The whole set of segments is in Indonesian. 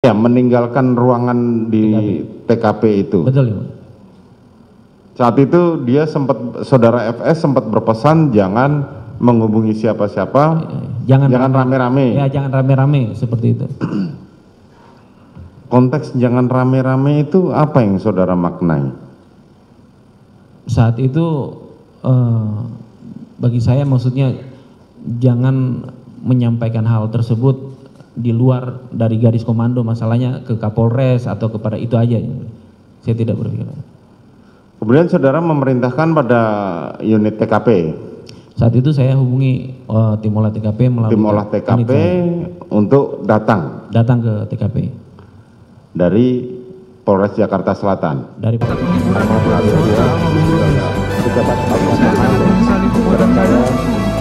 Ya, meninggalkan ruangan di TKP itu. Betul ya. Saat itu dia saudara FS sempat berpesan jangan menghubungi siapa-siapa, jangan rame-rame. Ya, jangan rame-rame seperti itu. Konteks jangan rame-rame itu apa yang saudara maknai? Saat itu bagi saya maksudnya jangan menyampaikan hal tersebut di luar dari garis komando, masalahnya ke Kapolres atau kepada itu aja. Saya tidak berpikir. Kemudian saudara memerintahkan pada unit TKP. Saat itu saya hubungi tim olah TKP melalui tim olah TKP untuk datang ke TKP dari Polres Jakarta Selatan. Dari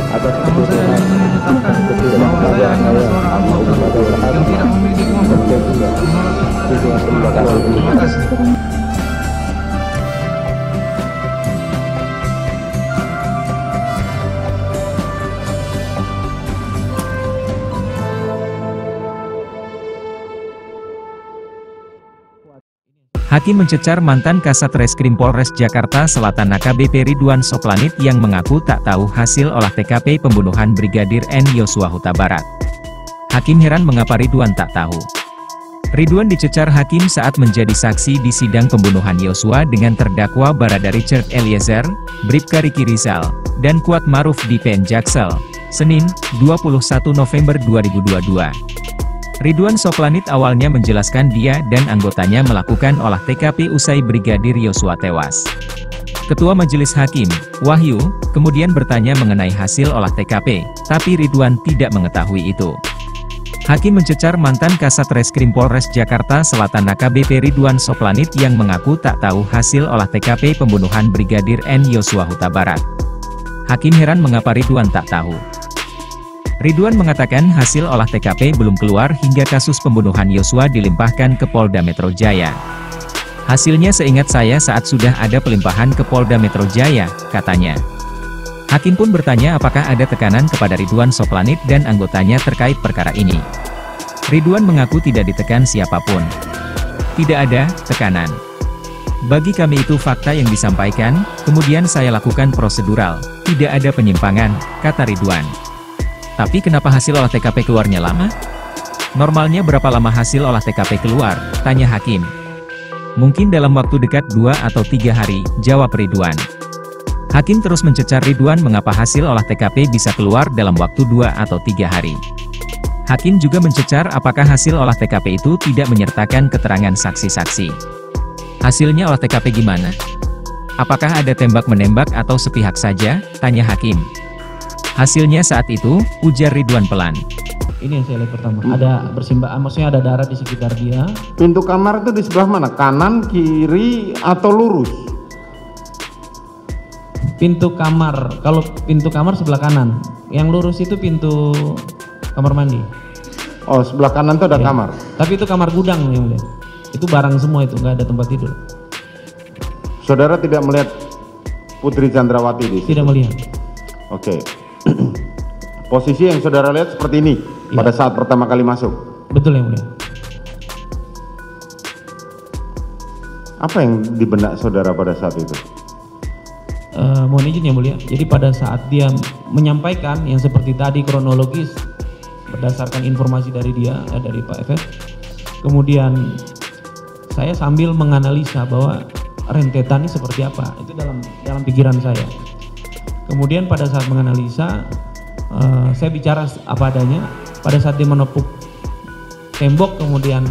atas keputusan yang tidak memiliki kemampuan. Hakim mencecar mantan Kasat Reskrim Polres Jakarta Selatan AKBP Ridwan Soplanit yang mengaku tak tahu hasil olah TKP pembunuhan Brigadir N Yosua Huta Barat. Hakim heran mengapa Ridwan tak tahu. Ridwan dicecar hakim saat menjadi saksi di sidang pembunuhan Yosua dengan terdakwa Barada Richard Eliezer, Bribka Riki Rizal, dan Kuat Maruf di PN Jaksel, Senin, 21 November 2022. Ridwan Soplanit awalnya menjelaskan dia dan anggotanya melakukan olah TKP usai Brigadir Yosua tewas. Ketua Majelis Hakim, Wahyu, kemudian bertanya mengenai hasil olah TKP, tapi Ridwan tidak mengetahui itu. Hakim mencecar mantan Kasat Reskrim Polres Jakarta Selatan AKBP Ridwan Soplanit yang mengaku tak tahu hasil olah TKP pembunuhan Brigadir N Yosua Huta Barat. Hakim heran mengapa Ridwan tak tahu. Ridwan mengatakan hasil olah TKP belum keluar hingga kasus pembunuhan Yosua dilimpahkan ke Polda Metro Jaya. Hasilnya seingat saya saat sudah ada pelimpahan ke Polda Metro Jaya, katanya. Hakim pun bertanya apakah ada tekanan kepada Ridwan Soplanit dan anggotanya terkait perkara ini. Ridwan mengaku tidak ditekan siapapun. Tidak ada tekanan. Bagi kami itu fakta yang disampaikan, kemudian saya lakukan prosedural, tidak ada penyimpangan, kata Ridwan. Tapi kenapa hasil olah TKP keluarnya lama? Normalnya berapa lama hasil olah TKP keluar? Tanya Hakim. Mungkin dalam waktu dekat 2 atau 3 hari, jawab Ridwan. Hakim terus mencecar Ridwan mengapa hasil olah TKP bisa keluar dalam waktu 2 atau 3 hari. Hakim juga mencecar apakah hasil olah TKP itu tidak menyertakan keterangan saksi-saksi. Hasilnya olah TKP gimana? Apakah ada tembak-menembak atau sepihak saja? Tanya Hakim. Hasilnya saat itu, ujar Ridwan pelan. Ini yang saya lihat pertama, ada bersimbaan, maksudnya ada darah di sekitar dia. Pintu kamar itu di sebelah mana? Kanan, kiri, atau lurus? Pintu kamar, kalau pintu kamar sebelah kanan. Yang lurus itu pintu kamar mandi. Oh, sebelah kanan itu ada kamar? Tapi itu kamar gudang yang mulia. Itu barang semua itu, nggak ada tempat tidur. Saudara tidak melihat Putri Chandrawati di situ? Tidak melihat. Oke. Posisi yang saudara lihat seperti ini pada saat pertama kali masuk? Betul yang mulia. Apa yang di benak saudara pada saat itu? Mohon izin yang mulia. Jadi pada saat dia menyampaikan yang seperti tadi kronologis berdasarkan informasi dari dia, dari Pak FF. Kemudian saya sambil menganalisa bahwa rentetan ini seperti apa. Itu dalam pikiran saya. Kemudian pada saat menganalisa, saya bicara apa adanya. Pada saat dia menepuk tembok, kemudian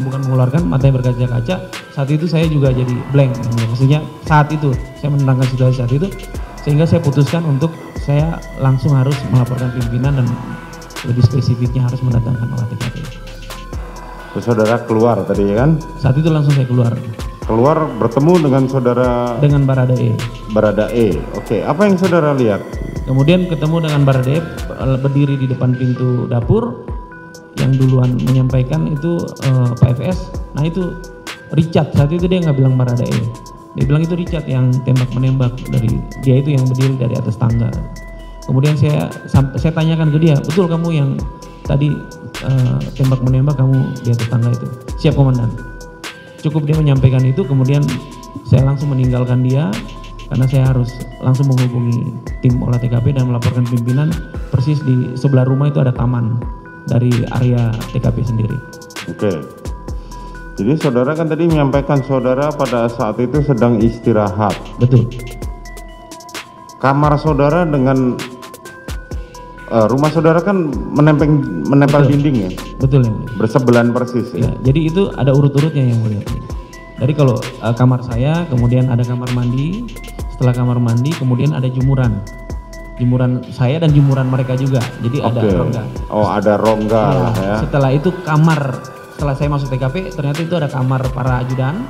bukan mengeluarkan, matanya berkaca-kaca. Saat itu saya juga jadi blank. Maksudnya saat itu saya menerangkan situasi saat itu, sehingga saya putuskan untuk saya langsung harus melaporkan pimpinan dan lebih spesifiknya harus mendatangkan olah TKP. Terus saudara keluar tadi ya kan? Saat itu langsung saya keluar. Keluar bertemu dengan saudara? Dengan Barada E. Barada E, oke. Apa yang saudara lihat? Kemudian ketemu dengan Barada E berdiri di depan pintu dapur. Yang duluan menyampaikan itu Pak FS. Nah itu Richard, saat itu dia nggak bilang Barada E. Dia bilang itu Richard yang tembak-menembak dari dia, itu yang berdiri dari atas tangga. Kemudian saya tanyakan ke dia, betul kamu yang tadi tembak menembak kamu di atas tangga itu. Siap komandan. Cukup dia menyampaikan itu, kemudian saya langsung meninggalkan dia karena saya harus langsung menghubungi tim olah TKP dan melaporkan pimpinan. Persis di sebelah rumah itu ada taman dari area TKP sendiri. Oke. Jadi saudara kan tadi menyampaikan saudara pada saat itu sedang istirahat. Betul. Kamar saudara dengan rumah saudara kan menempel Betul. dinding ya? Betul yang mulia. Bersebelahan persis ya? Ya, jadi itu ada urut-urutnya yang mulia. Jadi kalau kamar saya, kemudian ada kamar mandi, setelah kamar mandi kemudian ada jemuran. Jemuran saya dan jemuran mereka juga. Jadi ada rongga. Oh, ada rongga ya. Setelah itu kamar, setelah saya masuk TKP ternyata itu ada kamar para ajudan.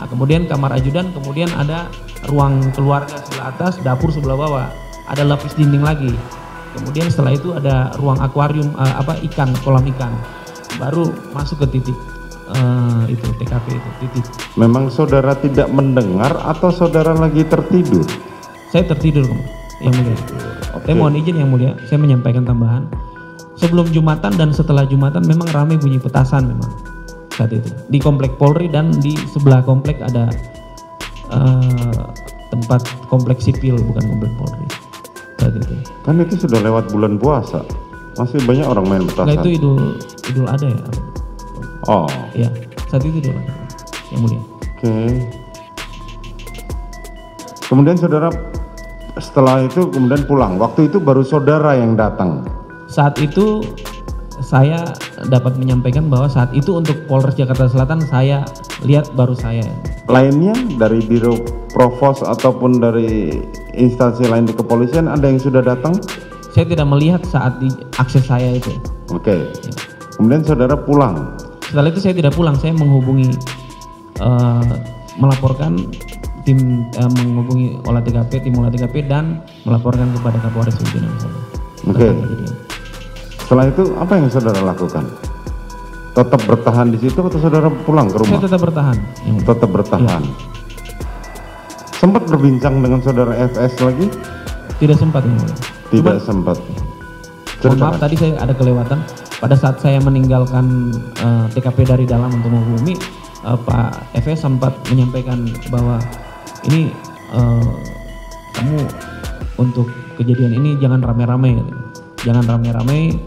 Nah, kemudian kamar ajudan, kemudian ada ruang keluarga sebelah atas, dapur sebelah bawah. Ada lapis dinding lagi. Kemudian setelah itu ada ruang akuarium ikan, kolam ikan. Baru masuk ke titik itu TKP itu titik. Memang saudara tidak mendengar atau saudara lagi tertidur? Saya tertidur, yang mulia. Saya mohon izin yang mulia, saya menyampaikan tambahan. Sebelum Jumatan dan setelah Jumatan memang ramai bunyi petasan memang saat itu. Di komplek Polri dan di sebelah komplek ada tempat komplek sipil, bukan komplek Polri saat itu. Kan itu sudah lewat bulan puasa, masih banyak orang main petasan. Nah, itu idul adha ya? Oh. Ya, saat itu idul adha, yang mulia. Oke. Kemudian saudara setelah itu kemudian pulang. Waktu itu baru saudara yang datang. Saat itu saya dapat menyampaikan bahwa saat itu untuk Polres Jakarta Selatan saya lihat baru saya. Lainnya dari Biro Provos ataupun dari instansi lain di kepolisian ada yang sudah datang? Saya tidak melihat saat di akses saya itu. Oke. Kemudian saudara pulang. Setelah itu saya tidak pulang, saya menghubungi melaporkan menghubungi olah TKP, tim olah TKP dan melaporkan kepada Kapolres pimpinan saya. Oke. Setelah itu apa yang saudara lakukan? Tetap bertahan di situ atau saudara pulang ke rumah? Saya tetap bertahan. Tetap bertahan. Ya. Sempat berbincang dengan saudara FS lagi? Tidak sempat yang mulia. Tidak sempat. Mohon maaf tadi saya ada kelewatan. Pada saat saya meninggalkan TKP dari dalam untuk menghubungi Pak FS sempat menyampaikan bahwa ini kamu untuk kejadian ini jangan rame-rame, jangan rame-rame,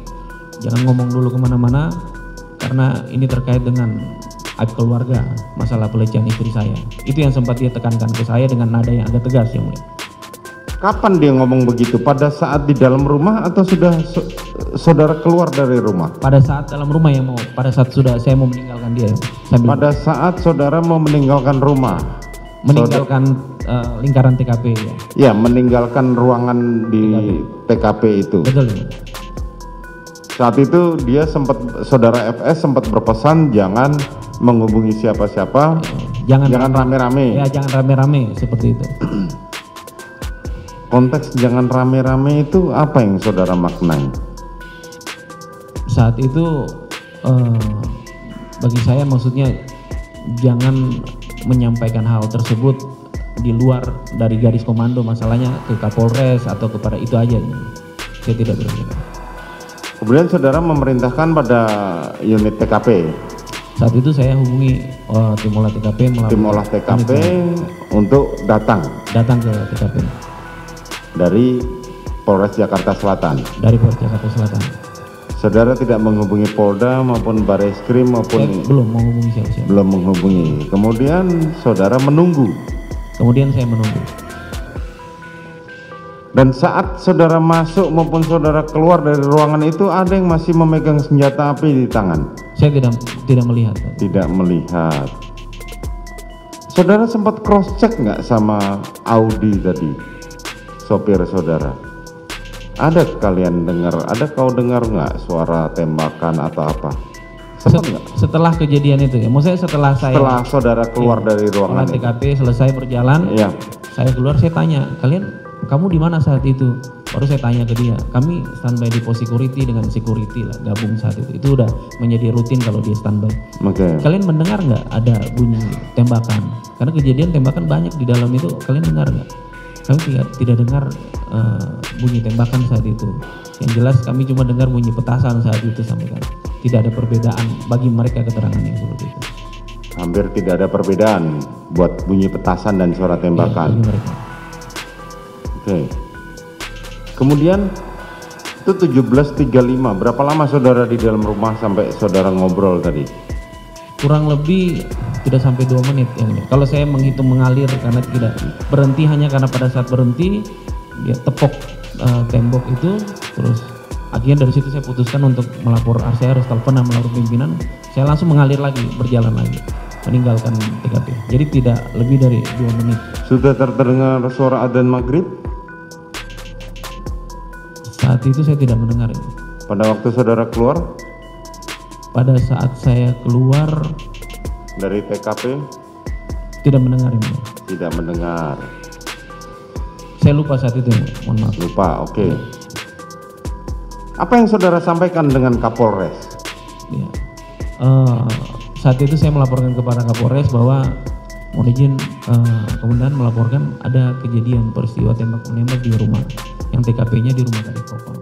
jangan ngomong dulu kemana-mana karena ini terkait dengan aib keluarga, masalah pelecehan istri saya. Itu yang sempat dia tekankan ke saya dengan nada yang agak tegas yang mulia. Kapan dia ngomong begitu? Pada saat di dalam rumah atau sudah saudara keluar dari rumah? Pada saat dalam rumah yang mau, pada saat sudah saya mau meninggalkan dia. Pada saat saudara mau meninggalkan rumah? Meninggalkan lingkaran TKP ya. Ya, meninggalkan ruangan di TKP itu. Betul ya. Saat itu dia sempat, saudara FS sempat berpesan jangan menghubungi siapa-siapa, jangan rame-rame. Ya, jangan rame-rame seperti itu. Konteks jangan rame-rame itu apa yang saudara maknai? Saat itu bagi saya maksudnya jangan menyampaikan hal tersebut di luar dari garis komando, masalahnya ke Kapolres atau kepada itu aja. Saya tidak berpikir. Kemudian saudara memerintahkan pada unit TKP. Saat itu saya hubungi tim olah TKP untuk datang ke TKP dari Polres Jakarta Selatan. Dari Polres Jakarta Selatan. Saudara tidak menghubungi Polda maupun Bareskrim maupun belum menghubungi siapa-siapa. Belum menghubungi. Kemudian saudara menunggu. Kemudian saya menunggu. Dan saat saudara masuk maupun saudara keluar dari ruangan itu ada yang masih memegang senjata api di tangan? Saya tidak melihat. Tidak melihat. Saudara sempat cross check nggak sama Audi tadi, sopir saudara? Ada kalian dengar? Ada kau dengar nggak suara tembakan atau apa? Setelah kejadian itu ya, maksudnya setelah saudara keluar dari ruangan TKP selesai berjalan, ya. Saya keluar, saya tanya, kamu di mana saat itu? Baru saya tanya ke dia, kami standby di pos security dengan security lah, gabung saat itu. Itu udah menjadi rutin kalau dia standby. Okay. Kalian mendengar nggak ada bunyi tembakan? Karena kejadian tembakan banyak di dalam itu, kalian dengar nggak? Kami tidak dengar bunyi tembakan saat itu. Yang jelas kami cuma dengar bunyi petasan saat itu sampaikan. Tidak ada perbedaan bagi mereka keterangannya seperti itu. Hampir tidak ada perbedaan buat bunyi petasan dan suara tembakan. Bagi mereka. Oke. Kemudian itu 17.35. Berapa lama saudara di dalam rumah sampai saudara ngobrol tadi? Kurang lebih tidak sampai 2 menit yang mulia. Kalau saya menghitung mengalir karena tidak berhenti, hanya karena pada saat berhenti dia tepok tembok itu, terus akhirnya dari situ saya putuskan untuk melapor. Saya harus telepon dan melapor pimpinan. Saya langsung mengalir lagi, berjalan lagi, meninggalkan TKP. Jadi tidak lebih dari 2 menit. Sudah terdengar suara adzan maghrib? Saat itu saya tidak mendengar ini. Pada waktu saudara keluar Pada saat saya keluar dari TKP? tidak mendengar ini. Tidak mendengar. Saya lupa saat itu, mohon maaf. Lupa, oke. Apa yang saudara sampaikan dengan Kapolres? Ya. Saat itu saya melaporkan kepada Kapolres bahwa mohon izin kemudian melaporkan ada kejadian peristiwa tembak menembak di rumah, yang TKP-nya di rumah Kadif Propam.